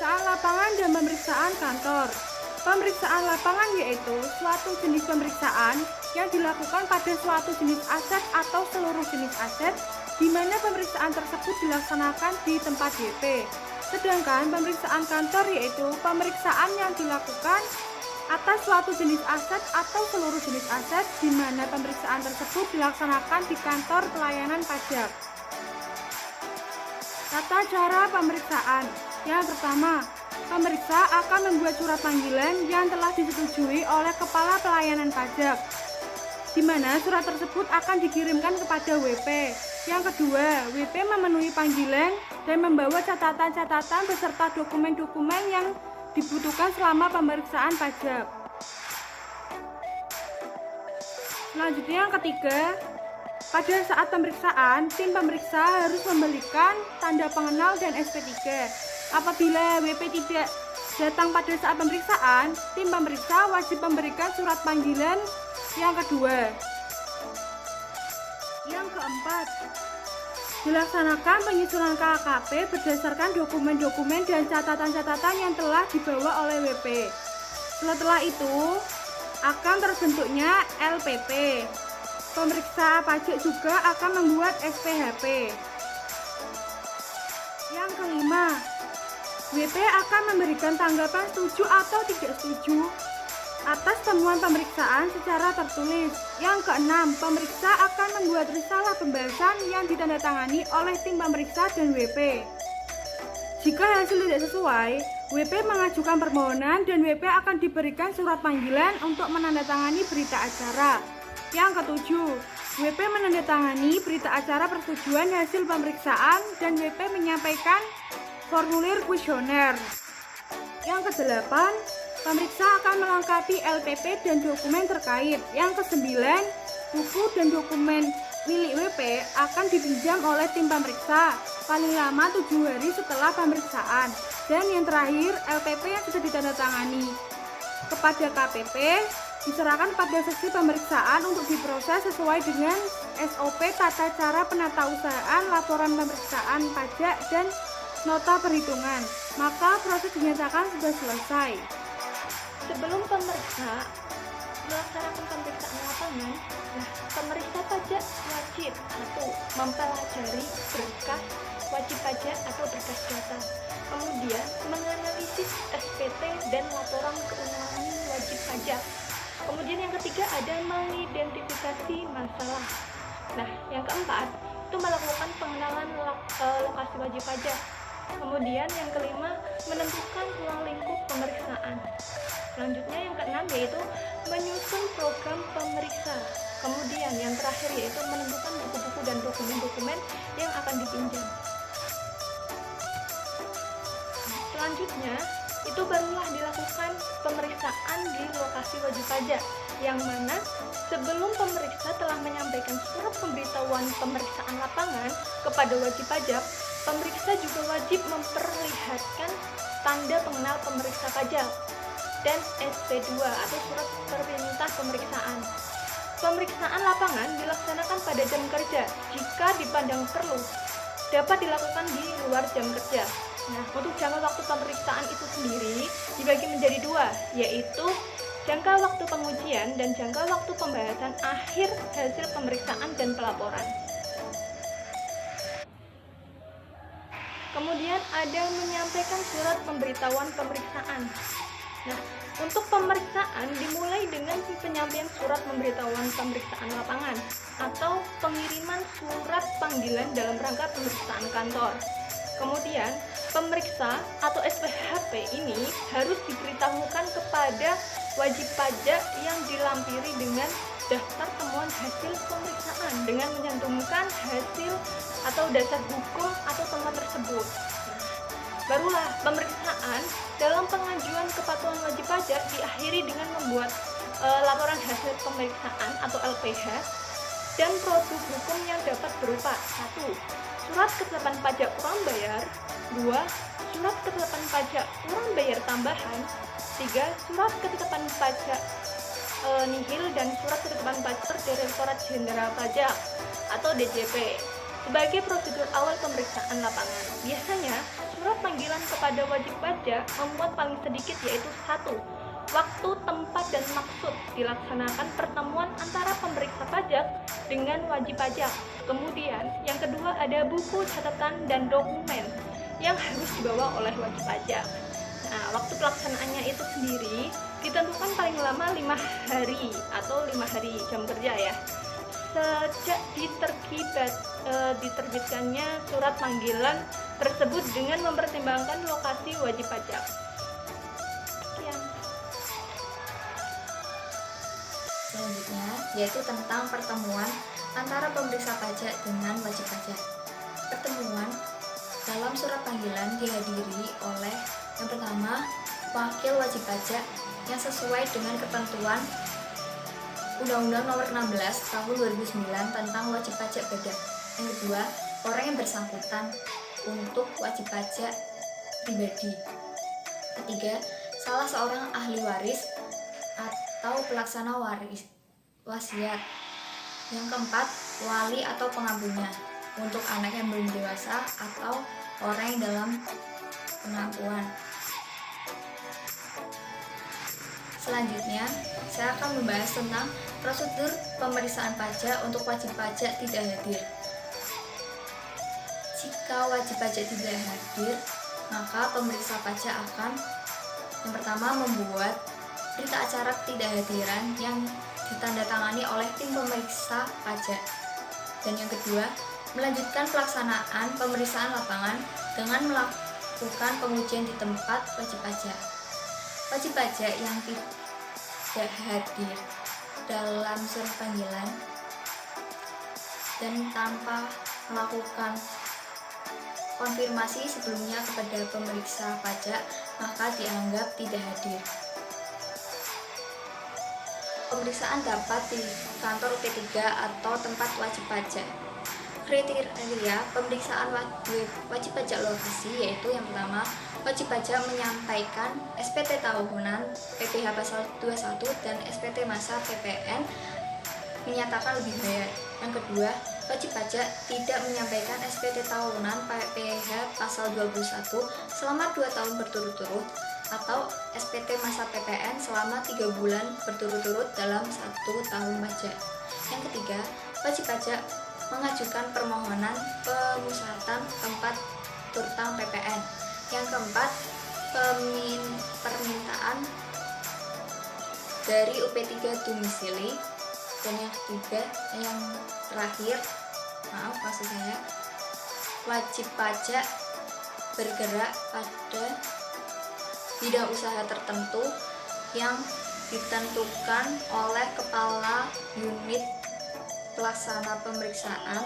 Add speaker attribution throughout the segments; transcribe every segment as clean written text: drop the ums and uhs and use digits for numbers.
Speaker 1: pemeriksaan lapangan dan pemeriksaan kantor. Pemeriksaan lapangan yaitu suatu jenis pemeriksaan yang dilakukan pada suatu jenis aset atau seluruh jenis aset, di mana pemeriksaan tersebut dilaksanakan di tempat WP. Sedangkan pemeriksaan kantor yaitu pemeriksaan yang dilakukan atas suatu jenis aset atau seluruh jenis aset, di mana pemeriksaan tersebut dilaksanakan di kantor pelayanan pajak. Tata cara pemeriksaan. Yang pertama, pemeriksa akan membuat surat panggilan yang telah disetujui oleh Kepala Pelayanan Pajak, di mana surat tersebut akan dikirimkan kepada WP. Yang kedua, WP memenuhi panggilan dan membawa catatan-catatan beserta dokumen-dokumen yang dibutuhkan selama pemeriksaan pajak. Selanjutnya yang ketiga, pada saat pemeriksaan, tim pemeriksa harus memberikan tanda pengenal dan SP3. Apabila WP tidak datang pada saat pemeriksaan, tim pemeriksa wajib memberikan surat panggilan yang kedua. Yang keempat, dilaksanakan penyusunan KKP berdasarkan dokumen-dokumen dan catatan-catatan yang telah dibawa oleh WP. Setelah itu, akan terbentuknya LPP. Pemeriksa pajak juga akan membuat SPHP. Yang kelima, WP akan memberikan tanggapan setuju atau tidak setuju atas temuan pemeriksaan secara tertulis. Yang keenam, pemeriksa akan membuat risalah pembahasan yang ditandatangani oleh tim pemeriksa dan WP. Jika hasil tidak sesuai, WP mengajukan permohonan dan WP akan diberikan surat panggilan untuk menandatangani berita acara. Yang ketujuh, WP menandatangani berita acara persetujuan hasil pemeriksaan dan WP menyampaikan formulir kuesioner. Yang kedelapan, pemeriksa akan melengkapi LPP dan dokumen terkait. Yang kesembilan, buku dan dokumen milik WP akan dipinjam oleh tim pemeriksa paling lama 7 hari setelah pemeriksaan. Dan yang terakhir, LPP yang sudah ditandatangani kepada KPP diserahkan pada seksi pemeriksaan untuk diproses sesuai dengan SOP tata cara penatausahaan laporan pemeriksaan pajak dan nota perhitungan. Maka proses dinyatakan sudah selesai.
Speaker 2: Sebelum pemeriksa melaksanakan pemeriksaan lapangan, pemeriksa pajak wajib 1. Mempelajari berkas wajib pajak atau berkas data, kemudian menganalisis SPT dan laporan keuangan wajib pajak. Kemudian yang ketiga ada mengidentifikasi masalah. Yang keempat itu melakukan pengenalan lokasi wajib pajak. Kemudian yang kelima menentukan ruang lingkup pemeriksaan. Selanjutnya yang keenam yaitu menyusun program pemeriksa. Kemudian yang terakhir yaitu menentukan buku-buku dan dokumen-dokumen yang akan dipinjam. Selanjutnya itu barulah dilakukan pemeriksaan di lokasi wajib pajak, yang mana sebelum pemeriksa telah menyampaikan surat pemberitahuan pemeriksaan lapangan kepada wajib pajak, pemeriksa juga wajib memperlihatkan tanda pengenal pemeriksa pajak dan SP2 atau surat perintah pemeriksaan. Pemeriksaan lapangan dilaksanakan pada jam kerja. Jika dipandang perlu, dapat dilakukan di luar jam kerja. Untuk jangka waktu pemeriksaan itu sendiri dibagi menjadi 2, yaitu jangka waktu pengujian dan jangka waktu pembahasan akhir hasil pemeriksaan dan pelaporan. Kemudian ada menyampaikan surat pemberitahuan pemeriksaan. Untuk pemeriksaan dimulai dengan penyampaian surat pemberitahuan pemeriksaan lapangan atau pengiriman surat panggilan dalam rangka pemeriksaan kantor. Kemudian, pemeriksa atau SPHP ini harus diberitahukan kepada wajib pajak yang dilampiri dengan daftar temuan hasil pemeriksaan dengan menyantumkan hasil atau dasar hukum atau temuan tersebut. Barulah pemeriksaan dalam pengajuan kepatuhan wajib pajak diakhiri dengan membuat laporan hasil pemeriksaan atau LPH dan produk hukum yang dapat berupa 1. Surat ketetapan pajak kurang bayar, 2. Surat ketetapan pajak kurang bayar tambahan, 3. Surat ketetapan pajak nihil dan surat ketetapan pajak Direktorat Jenderal Pajak atau DJP. Sebagai prosedur awal pemeriksaan lapangan, biasanya surat panggilan kepada wajib pajak memuat paling sedikit yaitu 1. Waktu, tempat, dan maksud dilaksanakan pertemuan antara pemeriksa pajak dengan wajib pajak. Kemudian, yang kedua ada buku catatan dan dokumen yang harus dibawa oleh wajib pajak. Nah, waktu pelaksanaannya itu sendiri ditentukan paling lama 5 hari atau 5 hari jam kerja ya. Sejak diterbitkannya surat panggilan tersebut dengan mempertimbangkan lokasi wajib pajak. Sekian.
Speaker 3: Selanjutnya yaitu tentang pertemuan antara pemeriksa pajak dengan wajib pajak. Pertemuan dalam surat panggilan dihadiri oleh yang pertama, wakil wajib pajak yang sesuai dengan ketentuan Undang-Undang Nomor 16 Tahun 2009 tentang wajib pajak badan. Yang kedua, orang yang bersangkutan untuk wajib pajak pribadi. Ketiga, salah seorang ahli waris atau pelaksana wasiat. Yang keempat, wali atau pengampunya untuk anak yang belum dewasa atau orang yang dalam penangguhan. Selanjutnya, saya akan membahas tentang prosedur pemeriksaan pajak untuk wajib pajak tidak hadir. Jika wajib pajak tidak hadir, maka pemeriksa pajak akan yang pertama membuat berita acara ketidakhadiran yang ditandatangani oleh tim pemeriksa pajak. Dan yang kedua, melanjutkan pelaksanaan pemeriksaan lapangan dengan melakukan pengujian di tempat wajib pajak. Wajib pajak yang tidak hadir dalam surat panggilan dan tanpa melakukan konfirmasi sebelumnya kepada pemeriksa pajak, maka dianggap tidak hadir. Pemeriksaan dapat di kantor P3 atau tempat wajib pajak. Kriteria pemeriksaan wajib pajak lokasi yaitu yang pertama, wajib pajak menyampaikan SPT tahunan PPh pasal 21 dan SPT masa PPN menyatakan lebih bayar. Yang kedua, wajib pajak tidak menyampaikan SPT tahunan PPh pasal 21 selama 2 tahun berturut-turut atau SPT masa PPN selama 3 bulan berturut-turut dalam 1 tahun pajak. Yang ketiga, wajib pajak mengajukan permohonan pemusatan tempat turtang PPN. Yang keempat, permintaan dari UP3 domisili. Dan yang ketiga, yang terakhir, wajib pajak bergerak pada bidang usaha tertentu yang ditentukan oleh kepala unit pelaksana pemeriksaan,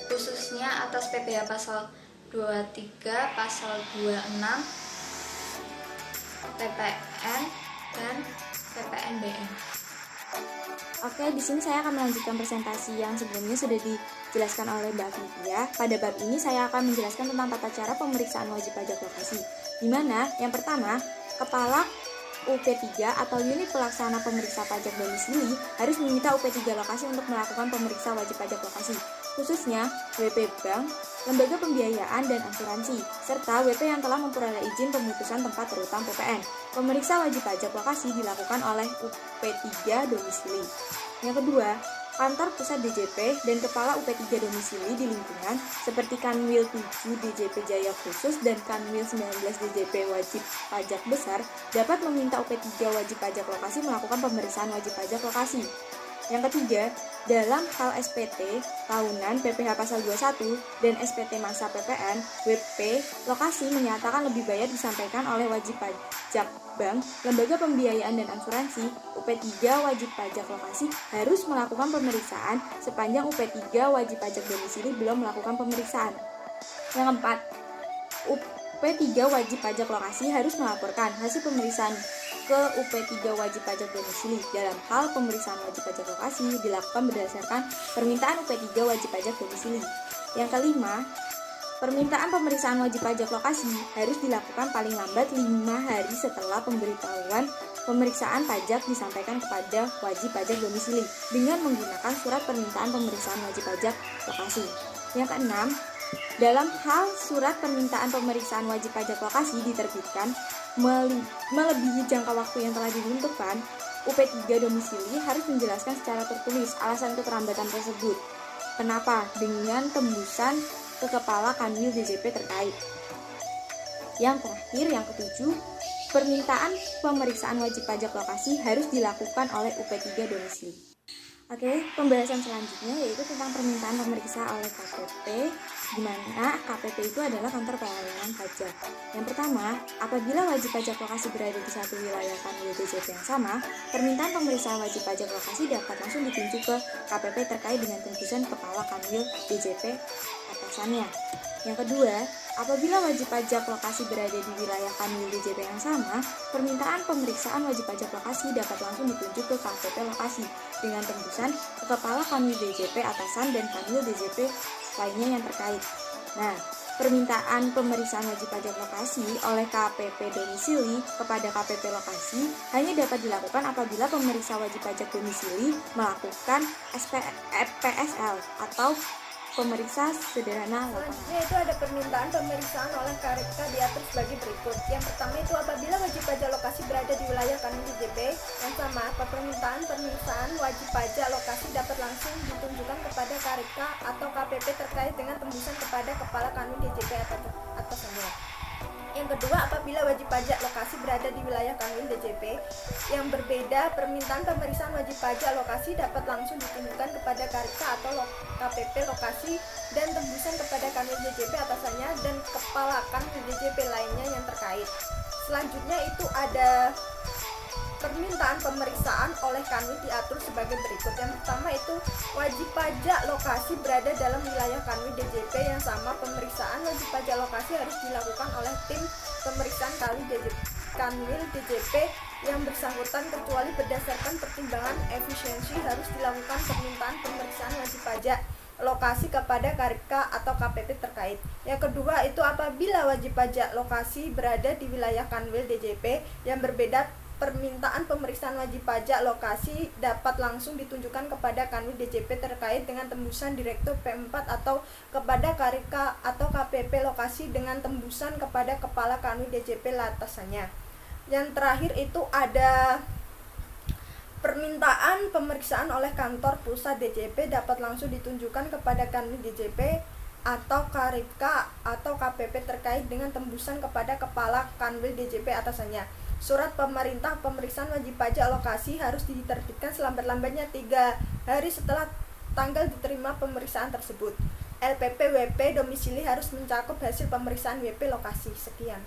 Speaker 3: khususnya atas PPh pasal 23, pasal 26, PPN dan PPNBM.
Speaker 1: Oke, di sini saya akan melanjutkan presentasi yang sebelumnya sudah dijelaskan oleh Mbak Vivia. Pada bab ini saya akan menjelaskan tentang tata cara pemeriksaan wajib pajak lokasi. Di mana yang pertama, kepala UP3 atau unit pelaksana pemeriksa pajak domisili harus meminta UP3 lokasi untuk melakukan pemeriksa wajib pajak lokasi, khususnya WP Bank, lembaga pembiayaan dan asuransi, serta WP yang telah memperoleh izin pemutusan tempat terutang PPN. Pemeriksa wajib pajak lokasi dilakukan oleh UP3 domisili. Yang kedua, kantor pusat DJP dan kepala UP3 domisili di lingkungan seperti Kanwil 7 DJP Jaya Khusus dan Kanwil 19 DJP Wajib Pajak Besar dapat meminta UP3 wajib pajak lokasi melakukan pemeriksaan wajib pajak lokasi. Yang ketiga, dalam hal SPT tahunan PPh pasal 21 dan SPT masa PPN, WP lokasi menyatakan lebih bayar disampaikan oleh wajib pajak bank, lembaga pembiayaan dan asuransi. UP3 wajib pajak lokasi harus melakukan pemeriksaan sepanjang UP3 wajib pajak domisili belum melakukan pemeriksaan. Yang keempat, UP3 wajib pajak lokasi harus melaporkan hasil pemeriksaan ke UP3 wajib pajak domisili. Dalam hal pemeriksaan wajib pajak lokasi dilakukan berdasarkan permintaan UP3 wajib pajak domisili. Yang kelima, permintaan pemeriksaan wajib pajak lokasi harus dilakukan paling lambat 5 hari setelah pemberitahuan pemeriksaan pajak disampaikan kepada wajib pajak domisili dengan menggunakan surat permintaan pemeriksaan wajib pajak lokasi. Yang keenam, Dalam hal surat permintaan pemeriksaan wajib pajak lokasi diterbitkan melebihi jangka waktu yang telah ditentukan, UP3 domisili harus menjelaskan secara tertulis alasan keterlambatan tersebut. Kenapa? Dengan tembusan ke kepala Kanwil DJP terkait. Yang terakhir, yang ketujuh, permintaan pemeriksaan wajib pajak lokasi harus dilakukan oleh UP3 domisili. Oke, pembahasan selanjutnya yaitu tentang permintaan pemeriksa oleh KPP, di mana KPP itu adalah kantor pelayanan pajak. Yang pertama, apabila wajib pajak lokasi berada di satu wilayah Kanwil DJP yang sama, permintaan pemeriksaan wajib pajak lokasi dapat langsung ditunjuk ke KPP terkait dengan tembusan kepala Kanwil DJP atasannya. Yang kedua, apabila wajib pajak lokasi berada di wilayah Kanwil DJP yang sama, permintaan pemeriksaan wajib pajak lokasi dapat langsung ditunjuk ke KPP lokasi dengan tembusan ke kepala Kanwil DJP atasan dan Kanwil DJP lainnya yang terkait. Nah, permintaan pemeriksaan wajib pajak lokasi oleh KPP domisili kepada KPP lokasi hanya dapat dilakukan apabila pemeriksa wajib pajak domisili melakukan PSL atau pemeriksa sederhana lapangan.
Speaker 2: Selanjutnya itu ada permintaan pemeriksaan oleh KRK diatur sebagai berikut. Yang pertama itu apabila wajib pajak lokasi berada di wilayah Kanwil DJP yang sama, permintaan pemeriksaan wajib pajak lokasi dapat langsung ditunjukkan kepada KRK atau KPP terkait dengan tembusan kepada kepala Kanwil DJP atasannya. Yang kedua, apabila wajib pajak lokasi berada di wilayah Kanwil DJP yang berbeda, permintaan pemeriksaan wajib pajak lokasi dapat langsung ditunjukkan kepada KRK atau KPP lokasi dan tembusan kepada Kanwil DJP atasannya dan kepala Kanwil DJP lainnya yang terkait. Selanjutnya itu ada permintaan pemeriksaan oleh Kanwil diatur sebagai berikut. Yang pertama itu wajib pajak lokasi berada dalam wilayah Kanwil DJP yang sama, pemeriksaan wajib pajak lokasi harus dilakukan oleh tim pemeriksaan Kanwil DJP yang bersangkutan kecuali berdasarkan pertimbangan efisiensi harus dilakukan permintaan pemeriksaan wajib pajak lokasi kepada KRK atau KPP terkait. Yang kedua itu apabila wajib pajak lokasi berada di wilayah Kanwil DJP yang berbeda, permintaan pemeriksaan wajib pajak lokasi dapat langsung ditunjukkan kepada Kanwil DJP terkait dengan tembusan Direktur P4 atau kepada KRK atau KPP lokasi dengan tembusan kepada kepala Kanwil DJP atasannya. Yang terakhir itu ada permintaan pemeriksaan oleh kantor pusat DJP dapat langsung ditunjukkan kepada Kanwil DJP atau KRK atau KPP terkait dengan tembusan kepada kepala Kanwil DJP atasannya. Surat pemerintah pemeriksaan wajib pajak lokasi harus diterbitkan selambat-lambatnya 3 hari setelah tanggal diterima pemeriksaan tersebut. LPP WP domisili harus mencakup hasil pemeriksaan WP lokasi. Sekian.